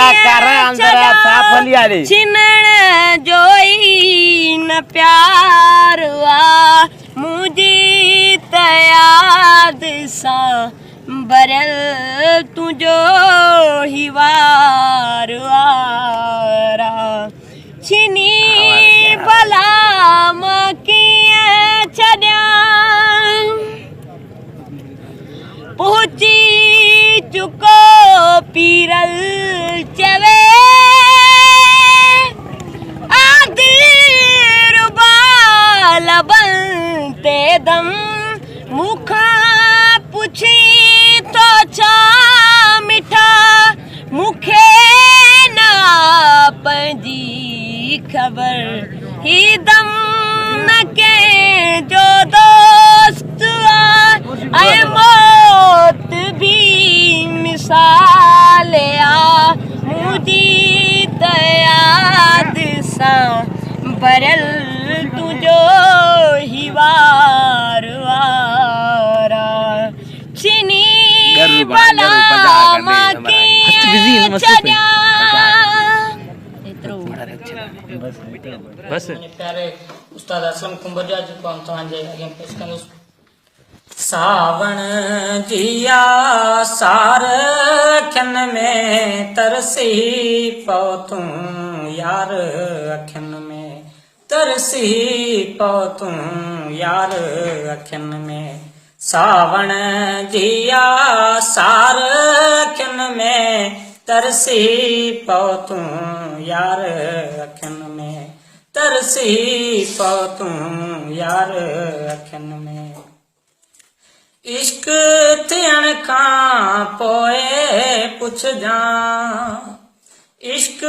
या कर अंदर साफली आले छिनण जोई न प्यार आ मुझी तयाद सा बरल तुझो ही वार आरा छिनी भला मकिया छड्या पहुंची चुको पीरल चवे आदिर बाल बनते दम मुखा पुछी तो छा मिठा मुखे ना पंजी खबर ही दम न के जो दोस्त आए मौत भी मिसाल आ मुझी तयाद सा बरल तुझो ही वार वारा छिनी भला माकी छड्या बस प्यारे उस्ताद असलम कुंभरिया जी को हम तव्हांजे अॻियां पेश कंदुसि। सावण जिया सार अखियन में तरसी पौ तूं यार अखियन में तरसी पौ तूं यार अखियन में सावण जिया सार अखियन में तरसी पौ तूं यार अखियन में तरसी पौ तूं यार अखियन में इश्क थियण खां पोइ पुछजां इश्क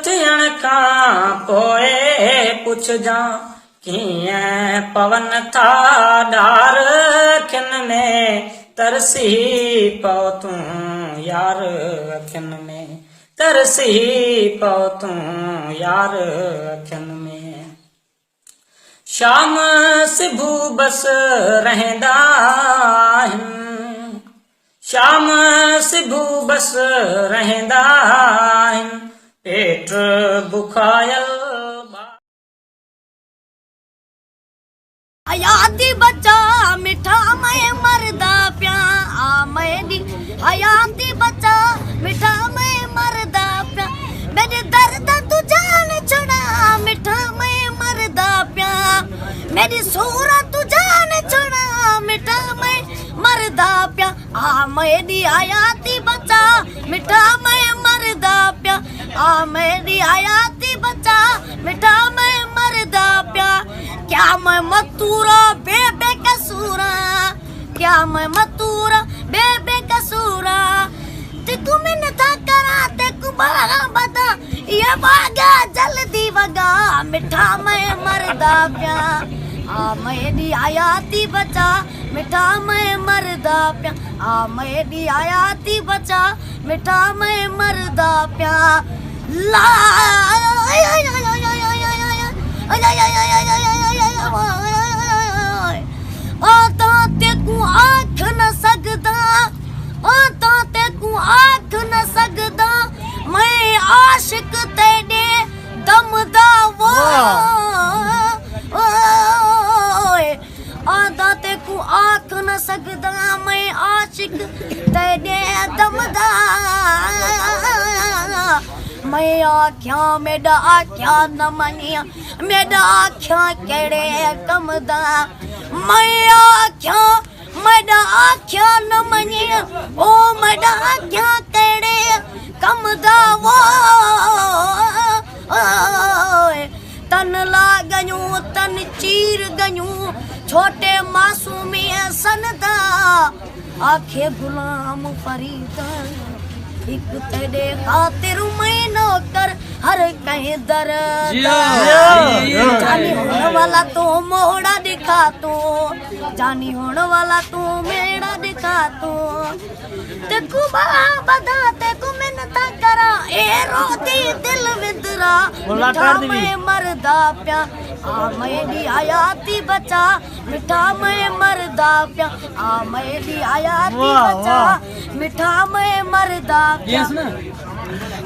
थियण खां पोइ पुछजां कीअं पवन था डार अखियन में तरसी पौ तूं यार अखियन में तरसी पौ तूं यार अखियन में शाम सिभू बस रहंदा आहिनि शाम सिभू बस रहंदा आहिनि पेट बुखायल हयाती बच्चा मिठा मैं मरदा प्या मेरी हयाती बच्चा मिठा मैं मरदा प्या मेरे दर्द तू जान छुड़ा मिठा मैं मरदा प्या मेरी सूरत तू जान छुड़ा मिठा मैं मरदा प्या मेरी हयाती बच्चा मिठा मैं मरदा प्या मेरी हयाती बच्चा मिठा मैं मरदा प्या क्या मैं मतूरा बेबे कसूरा क्या मैं मतूरा बेबे कसूरा ते तू मैंने था करा ते तू बड़ा बता ये भागा जल्दी वगा मिठा मैं मरदा प्या मेरी हयाती बचा मिठा मैं मरदा प्या मेरी हयाती बचा मिठा मैं मरदा प्या ला आता तेकू आख न सकदा आता तेकू आख न सकदा मैं आशिक तेरे दमदा वो आता तेकू आख न सकदा मैं आशिक तेरे दमदा मैं आख्या मेरा आख्या न मनिया मेरा आख्या केड़े कमदा मैं आख्या मेरा आख्या न मनिया ओ मेरा आख्या केड़े कमदा वो तन ला गयूं तन चीर गयूं छोटे मासूमी सनदा आखे गुलाम फरीदा एक तेरे खातिर मैं नौकर हर कहीं दर जानी होने वाला तू मोड़ा दिखा तू जानी होने वाला तू मेरा दिखा तू तेकू बदा तेकू मिन्नत करा ए रोती दिल विदरा मिठा मैं मरदा प्या मेरी हयाती बचा मिठा मैं मरदा प्या मेरी हयाती बचा मिठा मैं मरदा प्या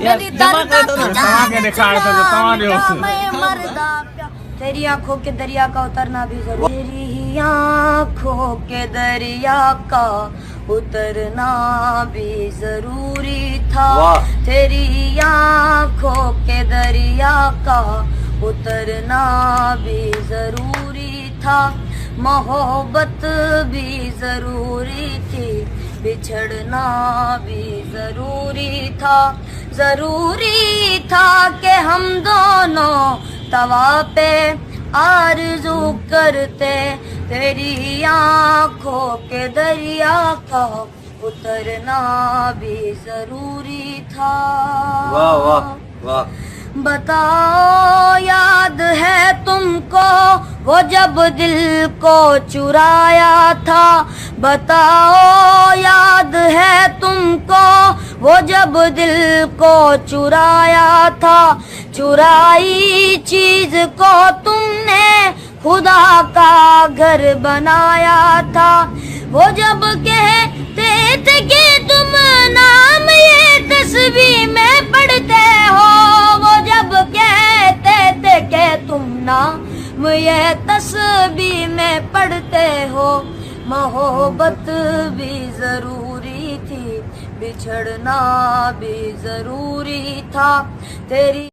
मेरी दर्द तो ना के दिखा तो तुम्हारे उस मैं मरदा प्यार तेरी आंखों के दरिया का उतरना भी जरूरी तेरी ही आंखों के दरिया का उतरना भी जरूरी था तेरी आंखों के दरिया का उतरना भी जरूरी था मोहब्बत भी जरूरी थी बिछड़ना भी जरूरी था कि हम दोनों तवा पे आरज़ू करते तेरी आंखों के दरिया का उतरना भी जरूरी था वाह वाह वाह बताओ याद है तुमको वो जब दिल को चुराया था बताओ याद है तुमको वो जब दिल को चुराया था चुराई चीज को तुमने खुदा का घर बनाया था वो जब कहते थे कि तुम नाम ये तस्वीर में पढ़ते हो वो जब कहते थे कि तुम नाम ये तस्वीर में पढ़ते हो मोहब्बत भी जरूरी थी बिछड़ना भी जरूरी था तेरी